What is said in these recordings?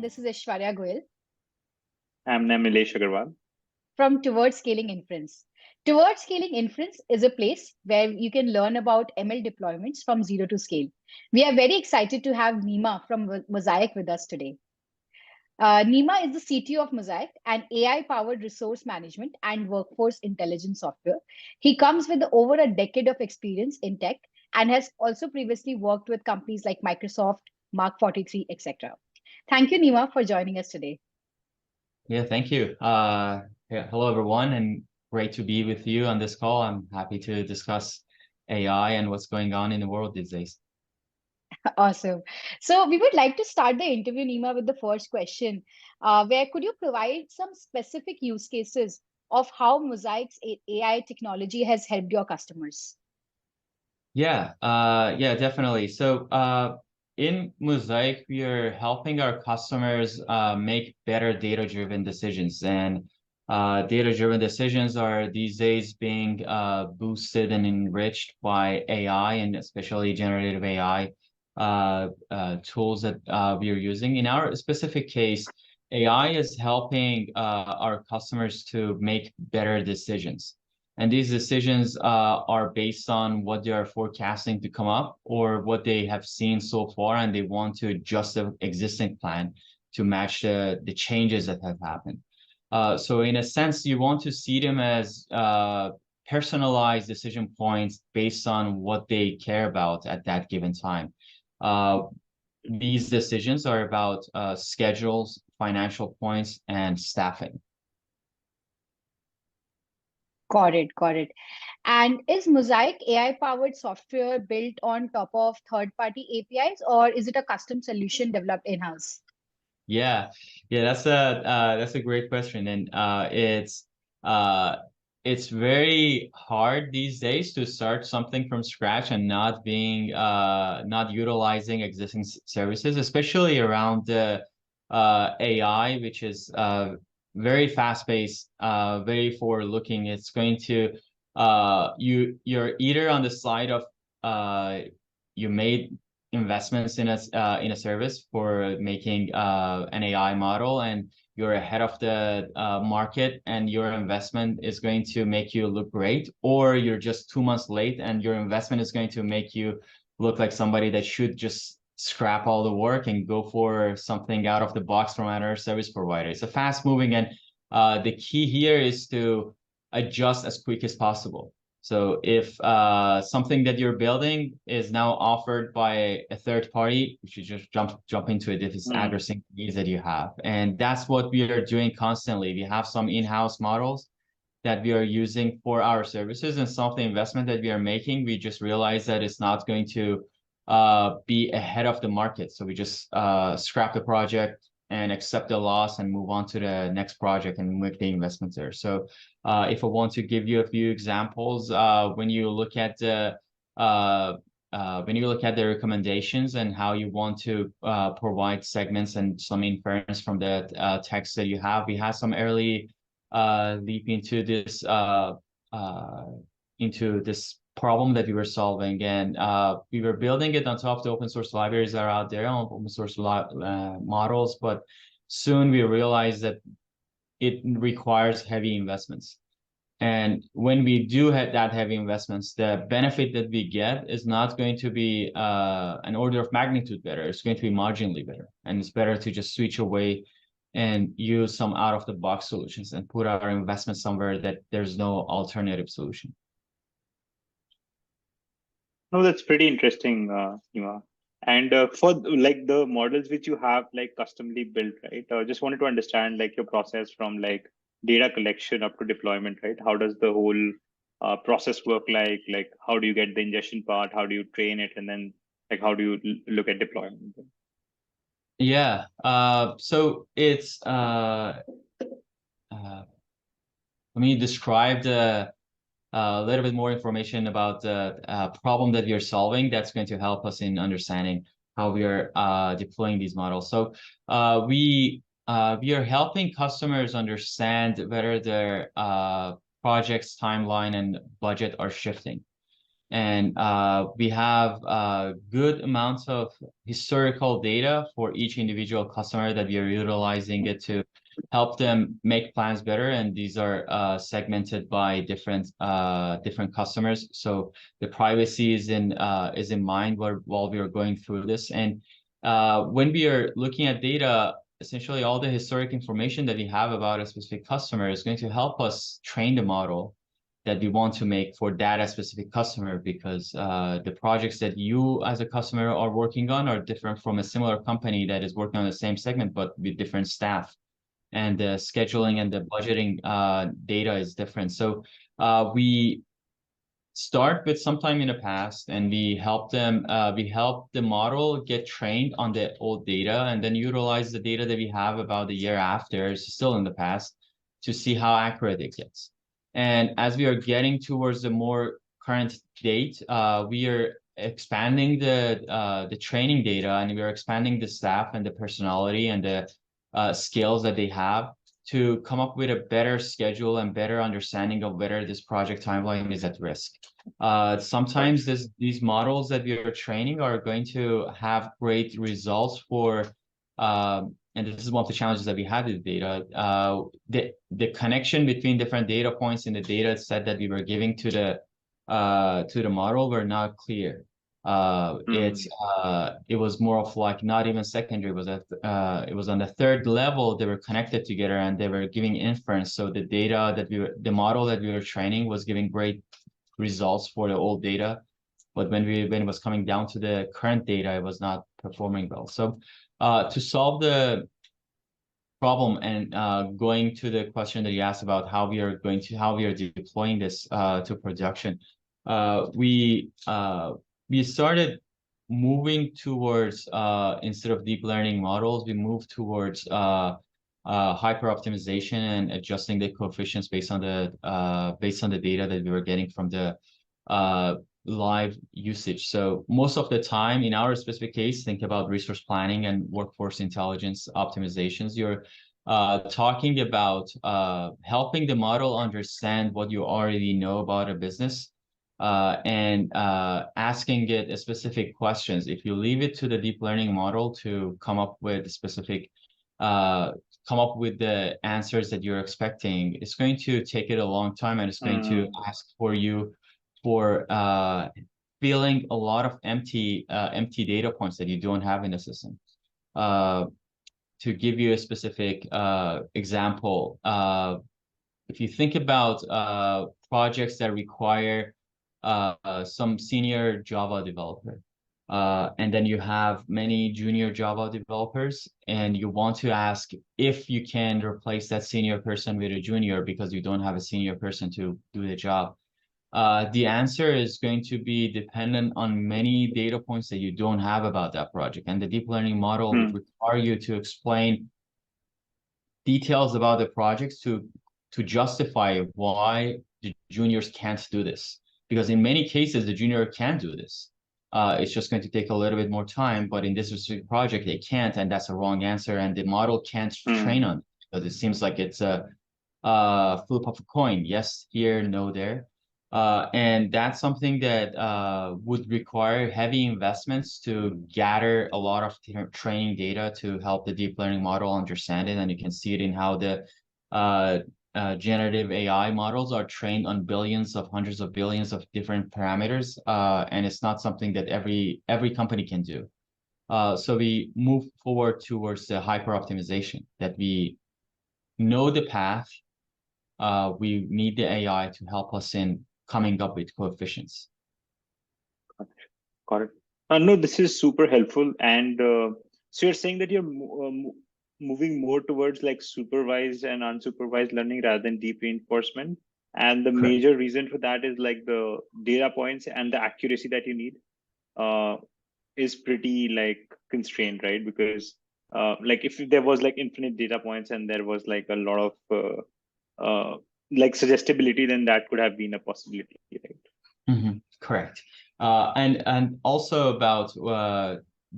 this is Aishwarya Goyal I'm Nilesh Agarwal. from Towards Scaling Inference. Towards Scaling Inference is a place where you can learn about ML deployments from zero to scale. We are very excited to have Nima from Mosaic with us today. Nima is the CTO of Mosaic, an AI-powered resource management and workforce intelligence software. He comes with over a decade of experience in tech and has also previously worked with companies like Microsoft, Mark 43, etc. Thank you, Nima, for joining us today. Yeah, thank you. Hello, everyone, and great to be with you on this call. I'm happy to discuss AI and what's going on in the world these days. Awesome. So we would like to start the interview, Nima, with the first question, where could you provide some specific use cases of how Mosaic's AI technology has helped your customers? Yeah, definitely. So in Mosaic, we are helping our customers make better data-driven decisions. And data-driven decisions are these days being boosted and enriched by AI, and especially generative AI tools that we are using. In our specific case, AI is helping our customers to make better decisions. And these decisions are based on what they are forecasting to come up or what they have seen so far, and they want to adjust the existing plan to match the changes that have happened. So in a sense, you want to see them as personalized decision points based on what they care about at that given time. These decisions are about schedules, financial points, and staffing. Got it, got it. And is Mosaic AI-powered software built on top of third-party APIs, or is it a custom solution developed in-house? Yeah, that's a great question, and it's very hard these days to start something from scratch and not utilizing existing services, especially around the AI, which is very fast-paced, very forward-looking. It's going to you're either on the side of you made investments in a service for making an AI model, and you're ahead of the market, and your investment is going to make you look great, or you're just 2 months late, and your investment is going to make you look like somebody that should just scrap all the work and go for something out of the box from another service provider. It's a fast moving, and the key here is to adjust as quick as possible. So if something that you're building is now offered by a third party, you should just jump into it if it's addressing needs that you have. And that's what we are doing constantly. We have some in-house models that we are using for our services, and some of the investment that we are making, we just realized that it's not going to be ahead of the market. So we just scrap the project and accept the loss and move on to the next project and make the investments there. So if I want to give you a few examples, when you look at the recommendations and how you want to provide segments and some inference from the text that you have, we had some early leap into this problem that we were solving, and we were building it on top of the open source libraries that are out there on open source models, but soon we realized that it requires heavy investments. And when we do have that heavy investments, the benefit that we get is not going to be an order of magnitude better. It's going to be marginally better, and it's better to just switch away and use some out-of-the-box solutions and put our investment somewhere that there's no alternative solution. No, that's pretty interesting, Nima. And for like the models which you have like customly built, right? I just wanted to understand like your process from like data collection up to deployment, right? How does the whole process work like? Like how do you get the ingestion part? How do you train it? And then like how do you look at deployment? Yeah, so it's let me describe a little bit more information about the problem that we are solving. That's going to help us in understanding how we are deploying these models. So we are helping customers understand whether their project's timeline and budget are shifting. And we have good amounts of historical data for each individual customer that we are utilizing it to help them make plans better. And these are segmented by different customers. So the privacy is in mind while we are going through this. And when we are looking at data, essentially all the historic information that we have about a specific customer is going to help us train the model that we want to make for that specific customer, because the projects that you as a customer are working on are different from a similar company that is working on the same segment but with different staff, and the scheduling and the budgeting data is different. So we start with sometime in the past, and we help the model get trained on the old data, and then utilize the data that we have about the year after, still in the past, to see how accurate it gets. And as we are getting towards the more current date, we are expanding the training data, and we are expanding the staff and the personality and the skills that they have to come up with a better schedule and better understanding of whether this project timeline is at risk. Sometimes these models that we are training are going to have great results for, and this is one of the challenges that we have with data. The connection between different data points in the data set that we were giving to the model were not clear. It was more of like not even secondary. It was on the third level. They were connected together and they were giving inference. So the model that we were training was giving great results for the old data, but when it was coming down to the current data, it was not performing well. So to solve the problem, and going to the question that you asked about how we are deploying this to production, we started moving towards, instead of deep learning models, we moved towards hyper optimization and adjusting the coefficients based on the data that we were getting from the live usage. So most of the time in our specific case, think about resource planning and workforce intelligence optimizations. You're talking about helping the model understand what you already know about a business, and asking it specific questions. If you leave it to the deep learning model to come up with the answers that you're expecting, it's going to take it a long time, and it's going to ask for you for filling a lot of empty data points that you don't have in the system. To give you a specific example, if you think about projects that require some senior Java developer, and then you have many junior Java developers, and you want to ask if you can replace that senior person with a junior because you don't have a senior person to do the job. The answer is going to be dependent on many data points that you don't have about that project. And the deep learning model would require you to explain details about the projects to justify why the juniors can't do this. Because in many cases, the junior can do this. It's just going to take a little bit more time, but in this specific project, they can't, and that's a wrong answer. And the model can't train on it, because it seems like it's a flip of a coin. Yes, here, no, there. And that's something that would require heavy investments to gather a lot of training data to help the deep learning model understand it. And you can see it in how the generative AI models are trained on hundreds of billions of different parameters. And it's not something that every company can do. So we move forward towards the hyper optimization, that we know the path. We need the AI to help us in coming up with coefficients. Got it. No, this is super helpful. And so you're saying that you're moving more towards like supervised and unsupervised learning rather than deep reinforcement. And the major reason for that is like the data points and the accuracy that you need is pretty like constrained, right? Because like if there was like infinite data points and there was like a lot of like suggestibility, then that could have been a possibility, right? Correct. And also about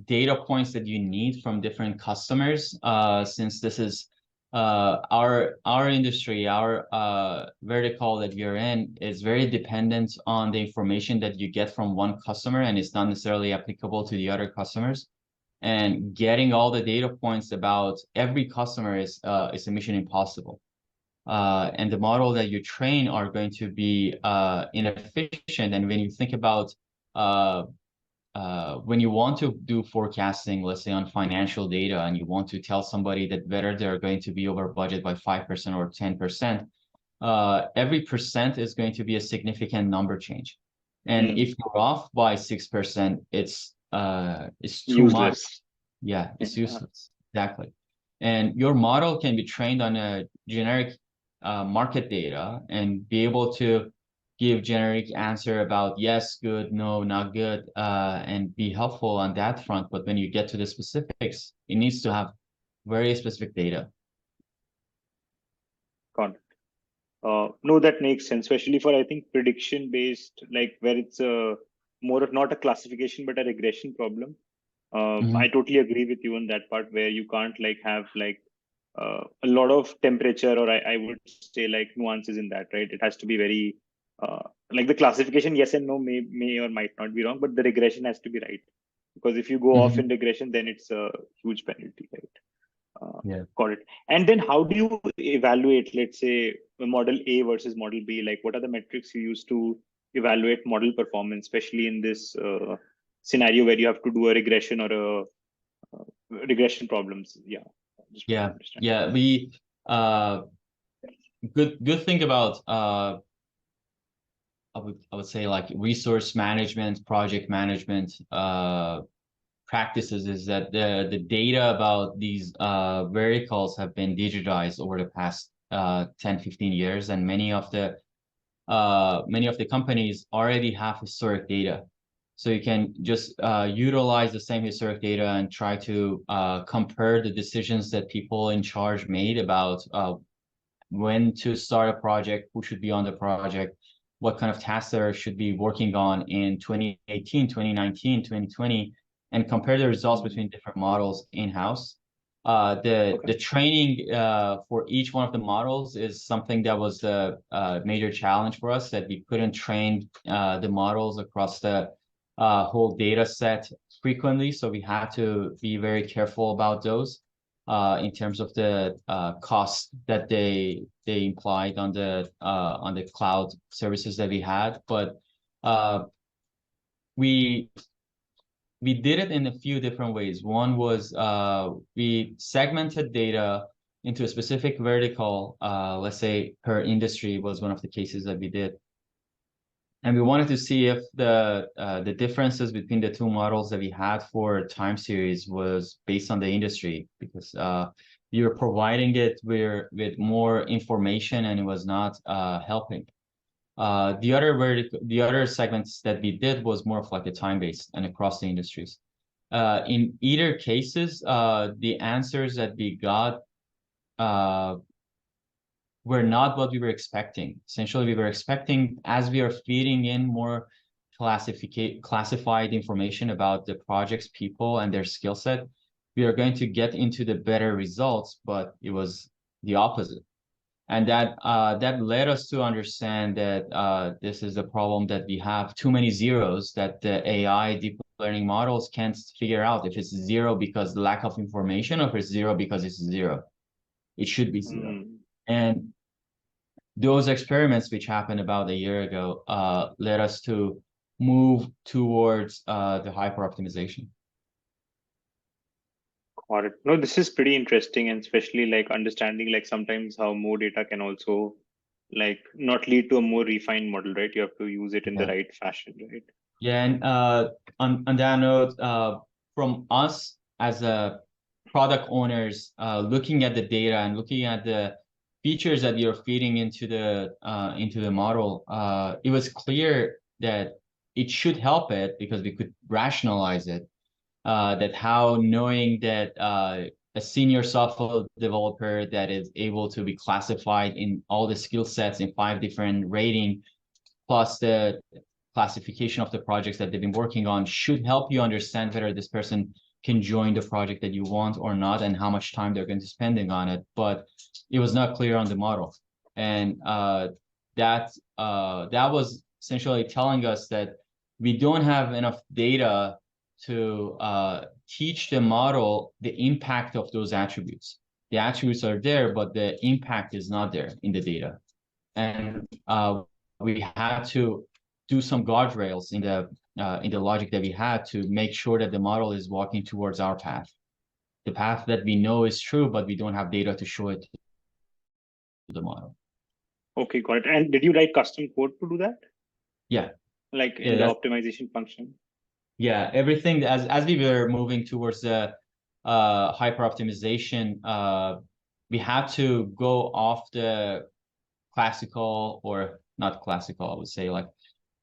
data points that you need from different customers, since this is our industry, our vertical that you're in is very dependent on the information that you get from one customer, and it's not necessarily applicable to the other customers. And getting all the data points about every customer is a mission impossible. And the model that you train are going to be inefficient. And when you think about when you want to do forecasting, let's say on financial data, and you want to tell somebody that whether they're going to be over budget by 5% or 10%, every percent is going to be a significant number change. And if you're off by 6%, it's too much. Yeah, it's useless. Exactly. And your model can be trained on a generic market data and be able to give generic answer about yes, good, no, not good, and be helpful on that front. But when you get to the specifics, it needs to have very specific data. Got it. No, that makes sense, especially for, I think, prediction based, like where it's more of not a classification, but a regression problem. I totally agree with you on that part where you can't like have like a lot of temperature, or I would say like nuances in that, right? It has to be very like the classification, yes and no may or might not be wrong, but the regression has to be right. Because if you go off in regression, then it's a huge penalty, right? Yeah. Got it. And then how do you evaluate, let's say, model A versus model B? Like, what are the metrics you use to evaluate model performance, especially in this scenario where you have to do a regression or a regression problems? Yeah. Yeah. We good thing about I would say like resource management, project management practices is that the data about these verticals have been digitized over the past 10, 15 years, and many of the companies already have historic data. So you can just utilize the same historic data and try to compare the decisions that people in charge made about when to start a project, who should be on the project, what kind of tasks they should be working on in 2018, 2019, 2020, and compare the results between different models in-house. The training for each one of the models is something that was a major challenge for us, that we couldn't train the models across the whole data set frequently. So we had to be very careful about those in terms of the cost that they implied on the cloud services that we had. But we did it in a few different ways. One was we segmented data into a specific vertical, let's say per industry was one of the cases that we did. And we wanted to see if the differences between the two models that we had for time series was based on the industry, because you were providing it with more information and it was not helping. The other segments that we did was more of like a time-based and across the industries. In either cases, the answers that we got were not what we were expecting. Essentially, we were expecting, as we are feeding in more classified information about the project's people and their skill set, we are going to get into the better results, but it was the opposite. And that led us to understand that this is a problem that we have too many zeros, that the AI deep learning models can't figure out if it's zero because lack of information or if it's zero because it's zero. It should be zero. And those experiments, which happened about a year ago, led us to move towards the hyper optimization. Got it. No, this is pretty interesting, and especially like understanding like sometimes how more data can also like not lead to a more refined model, right? You have to use it in the right fashion, right? Yeah, and on that note, from us as a product owners, looking at the data and looking at the features that you're feeding into the model, it was clear that it should help it because we could rationalize it. That how knowing that a senior software developer that is able to be classified in all the skill sets in 5 different rating, plus the classification of the projects that they've been working on, should help you understand whether this person can join the project that you want or not, and how much time they're going to spending on it. But it was not clear on the model, and that was essentially telling us that we don't have enough data to teach the model the impact of those attributes. The attributes are there, but the impact is not there in the data. And we had to do some guardrails in the logic that we had to make sure that the model is walking towards our path, the path that we know is true, but we don't have data to show it to the model. Okay, got it. And did you write custom code to do that? Yeah. Like in the optimization function? Yeah, everything as we were moving towards the hyper optimization, we had to go off the classical, or not classical, I would say, like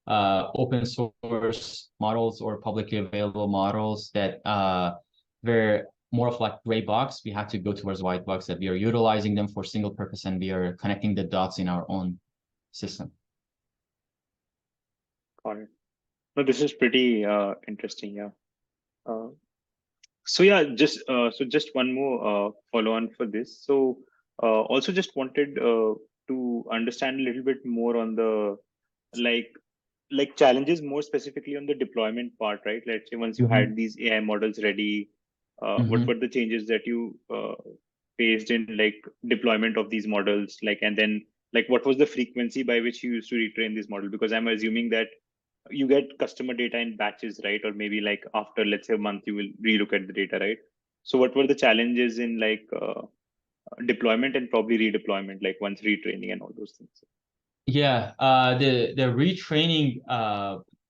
open source models or publicly available models that were more of like gray box. We had to go towards white box, that we are utilizing them for single purpose and we are connecting the dots in our own system. Got it. No, this is pretty interesting. Yeah. So yeah, just one more follow on for this. So also just wanted to understand a little bit more on the like challenges, more specifically on the deployment part, right? Let's say once you had these AI models ready, what were the changes that you faced in like deployment of these models, like, and then like what was the frequency by which you used to retrain this model? Because I'm assuming that you get customer data in batches, right? Or maybe like after, let's say, a month, you will relook at the data, right? So what were the challenges in like deployment and probably redeployment, like once retraining and all those things? Yeah, the retraining,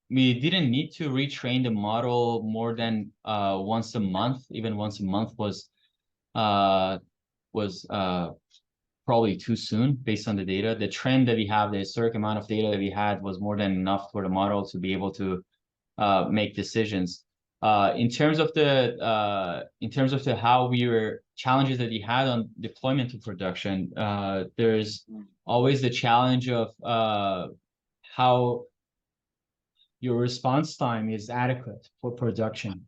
we didn't need to retrain the model more than once a month. Even once a month was probably too soon based on the data. The trend that we have, the historic amount of data that we had, was more than enough for the model to be able to make decisions. In terms of the how we were challenges that we had on deployment to production, there's always the challenge of how your response time is adequate for production.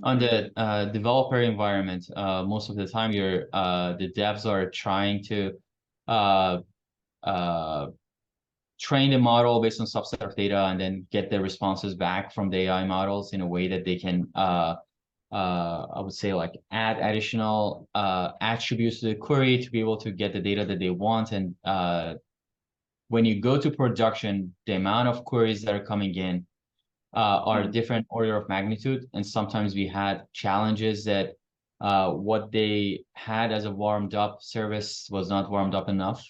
On the developer environment, most of the time the devs are trying to train the model based on subset of data and then get the responses back from the AI models in a way that they can I would say like add additional attributes to the query to be able to get the data that they want. And when you go to production, the amount of queries that are coming in are a different order of magnitude. And sometimes we had challenges that what they had as a warmed up service was not warmed up enough.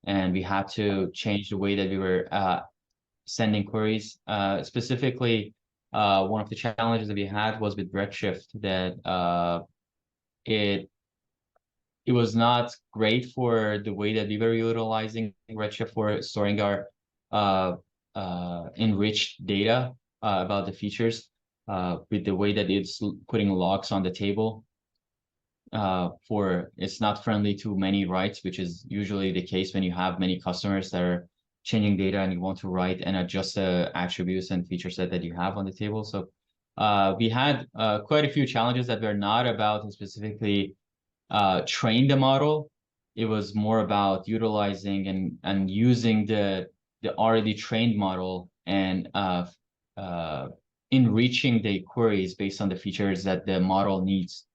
And we had to change the way that we were sending queries. Specifically, one of the challenges that we had was with Redshift, that it was not great for the way that we were utilizing Redshift for storing our enriched data about the features, with the way that it's putting logs on the table. It's not friendly to many writes, which is usually the case when you have many customers that are changing data and you want to write and adjust the attributes and feature set that you have on the table. So we had quite a few challenges that were not about specifically train the model. It was more about utilizing and using the already trained model and enriching the queries based on the features that the model needs,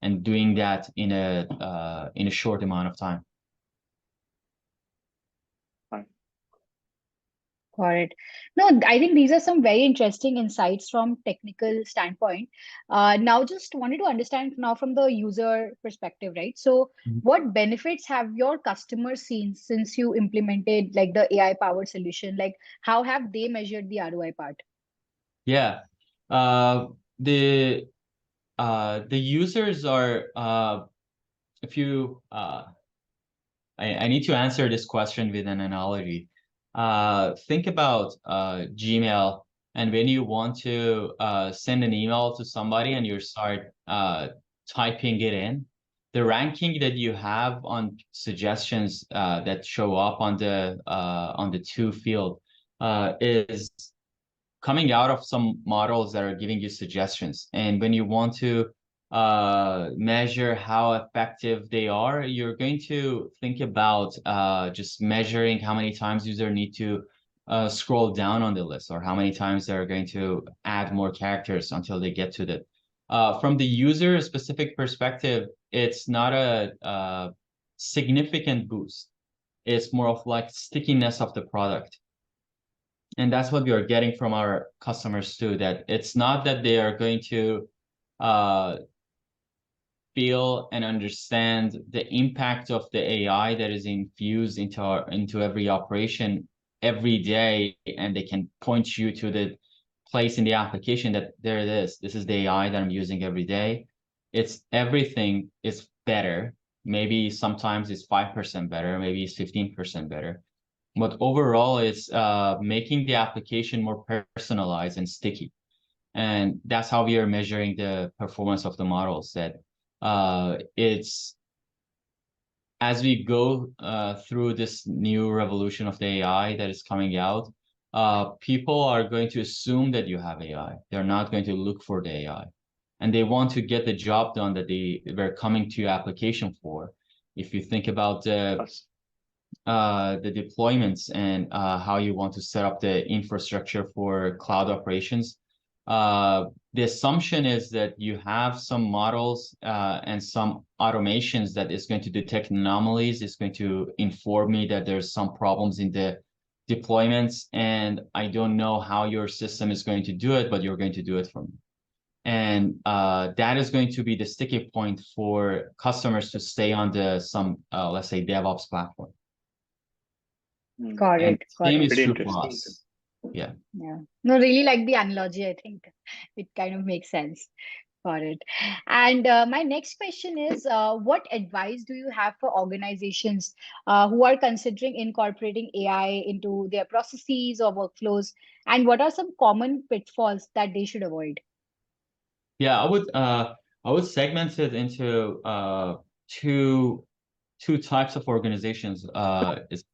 and doing that in a short amount of time. Got it. No, I think these are some very interesting insights from technical standpoint. Now, just wanted to understand now from the user perspective, right? So, what benefits have your customers seen since you implemented like the AI powered solution? Like, how have they measured the ROI part? Yeah, the users are if you I need to answer this question with an analogy. Think about Gmail, and when you want to send an email to somebody and you start typing it in, the ranking that you have on suggestions that show up on the to field is coming out of some models that are giving you suggestions. And when you want to measure how effective they are, you're going to think about just measuring how many times user need to scroll down on the list, or how many times they're going to add more characters until they get to the. From the user specific perspective, it's not a significant boost. It's more of like stickiness of the product. And that's what we are getting from our customers too, that it's not that they are going to feel and understand the impact of the AI that is infused into every operation every day, and they can point you to the place in the application that there it is. This is the AI that I'm using every day. It's everything is better. Maybe sometimes it's 5% better, maybe it's 15% better. But overall, it's making the application more personalized and sticky. And that's how we are measuring the performance of the models, that it's as we go through this new revolution of the AI that is coming out, people are going to assume that you have AI. They're not going to look for the AI. And they want to get the job done that they were coming to your application for. If you think about the deployments and how you want to set up the infrastructure for cloud operations, the assumption is that you have some models and some automations that is going to detect anomalies. It's going to inform me that there's some problems in the deployments, and I don't know how your system is going to do it, but you're going to do it for me. And that is going to be the sticky point for customers to stay on some, let's say, DevOps platform. Got it. Same is Pretty true for interesting. us. Yeah. Yeah. No, really like the analogy. I think it kind of makes sense. Got it. And my next question is, what advice do you have for organizations who are considering incorporating AI into their processes or workflows? And what are some common pitfalls that they should avoid? Yeah, I would segment it into two types of organizations.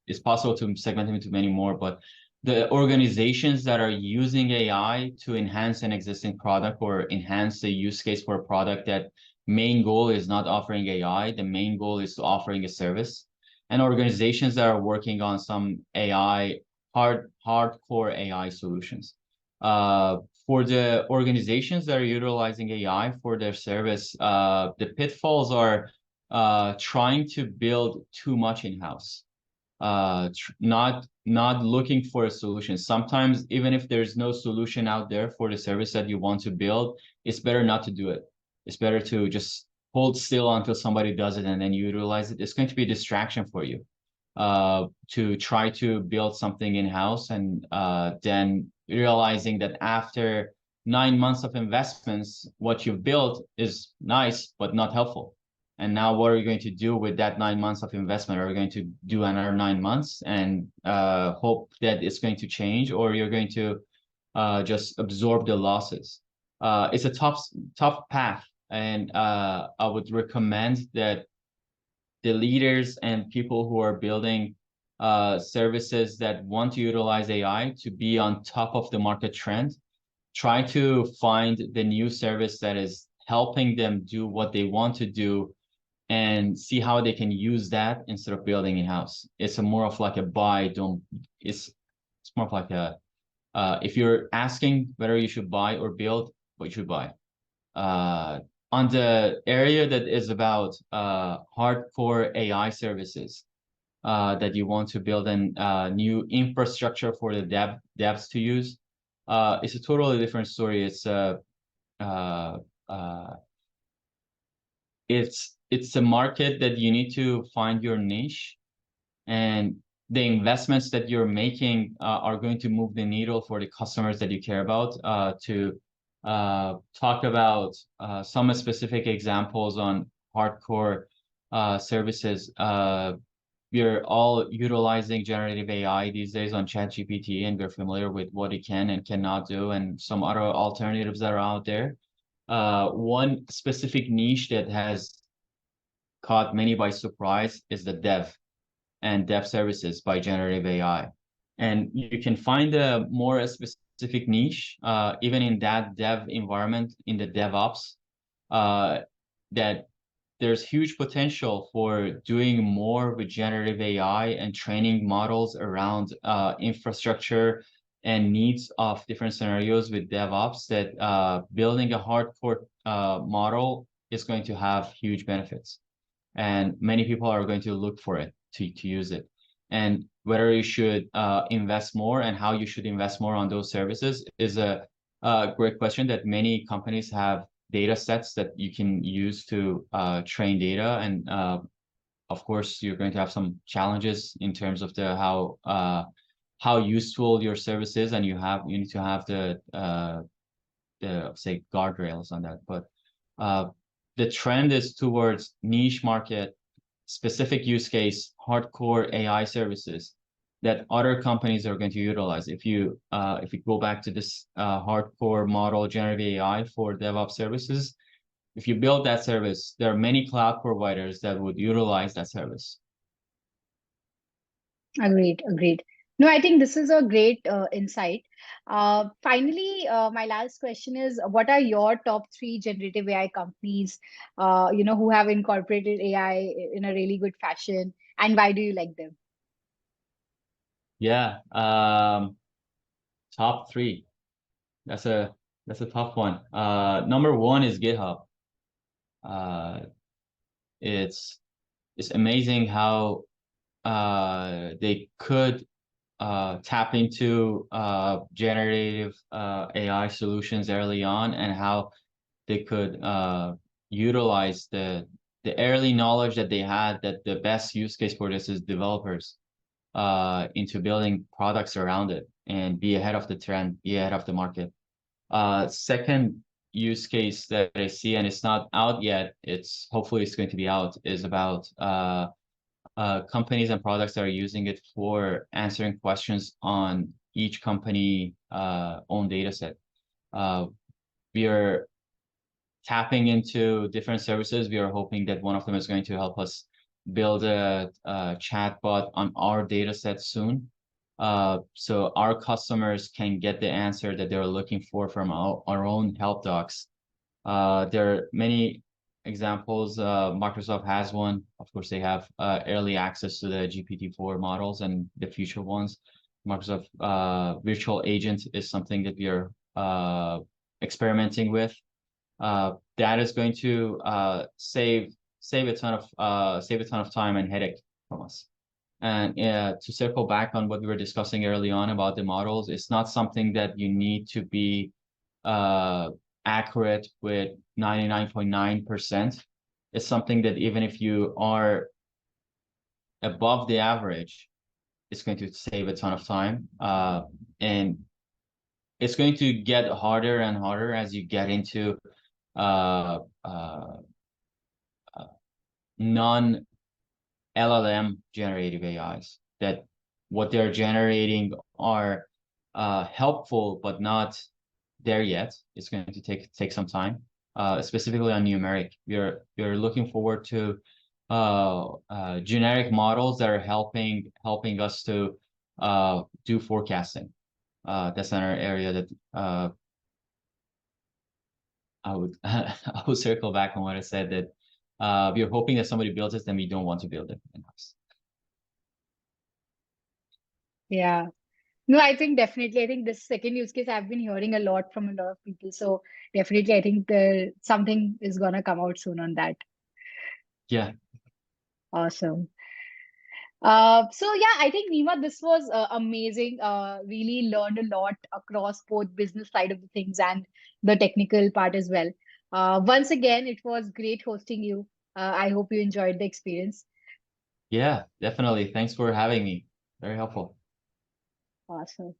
It's possible to segment them into many more, but the organizations that are using AI to enhance an existing product or enhance the use case for a product, that main goal is not offering AI, the main goal is offering a service. And organizations that are working on some AI, hardcore AI solutions. For the organizations that are utilizing AI for their service, the pitfalls are trying to build too much in-house, not looking for a solution. Sometimes, even if there's no solution out there for the service that you want to build, it's better not to do it. It's better to just hold still until somebody does it and then you utilize it. It's going to be a distraction for you to try to build something in-house, and then realizing that after 9 months of investments, what you've built is nice, but not helpful. And now what are you going to do with that 9 months of investment? Are you going to do another 9 months and hope that it's going to change, or you're going to just absorb the losses? It's a tough path. And I would recommend that the leaders and people who are building services that want to utilize AI to be on top of the market trend. Try to find the new service that is helping them do what they want to do, and see how they can use that instead of building in-house. It's more of like a buy, don't, it's more of like a, if you're asking whether you should buy or build, what you should buy. On the area that is about hardcore AI services, that you want to build a new infrastructure for the devs to use, it's a totally different story. It's it's a market that you need to find your niche, and the investments that you're making are going to move the needle for the customers that you care about. To talk about some specific examples on hardcore services, we're all utilizing generative AI these days on ChatGPT, and we're familiar with what it can and cannot do, and some other alternatives that are out there. One specific niche that has caught many by surprise is the dev and dev services by generative AI. And you can find more specific specific niche, even in that dev environment, in the DevOps, that there's huge potential for doing more with generative AI and training models around infrastructure and needs of different scenarios with DevOps, that building a hardcore model is going to have huge benefits. And many people are going to look for it to use it. And whether you should invest more and how you should invest more on those services is a great question that many companies have data sets that you can use to train data. And of course, you're going to have some challenges in terms of the how useful your service is, and you need to have the say guardrails on that. But the trend is towards niche market, specific use case, hardcore AI services that other companies are going to utilize. If you go back to this hardcore model, generative AI for DevOps services, if you build that service, there are many cloud providers that would utilize that service. Agreed, agreed. No, I think this is a great insight. Finally, my last question is, what are your top three generative AI companies, who have incorporated AI in a really good fashion, and why do you like them? Yeah, top three. That's a tough one. Number one is GitHub. It's amazing how they could tap into generative AI solutions early on, and how they could utilize the early knowledge that they had, that the best use case for this is developers, into building products around it and be ahead of the trend, be ahead of the market. Second use case that I see, and it's not out yet, hopefully it's going to be out, is about companies and products that are using it for answering questions on each company own data set. We are tapping into different services. We are hoping that one of them is going to help us build a chatbot on our data set soon. So our customers can get the answer that they're looking for from our own help docs. There are many examples. Microsoft has one. Of course, they have early access to the GPT-4 models and the future ones. Microsoft Virtual Agent is something that we are experimenting with. That is going to save a ton of time and headache from us. And to circle back on what we were discussing early on about the models, it's not something that you need to be accurate with 99.9%. It's something that even if you are above the average, it's going to save a ton of time. And it's going to get harder and harder as you get into non-LLM generative AIs, that what they're generating are helpful but not there yet. It's going to take some time, specifically on numeric. We're looking forward to generic models that are helping us to do forecasting. That's another area that I would circle back on what I said, that we're hoping that somebody builds it, then we don't want to build it in-house. Yeah. No, I think definitely. I think this second use case I've been hearing a lot from a lot of people. So definitely, I think something is gonna come out soon on that. Yeah. Awesome. So yeah, I think Nima, this was amazing. Really learned a lot across both business side of the things and the technical part as well. Once again, it was great hosting you. I hope you enjoyed the experience. Yeah, definitely. Thanks for having me. Very helpful. Awesome.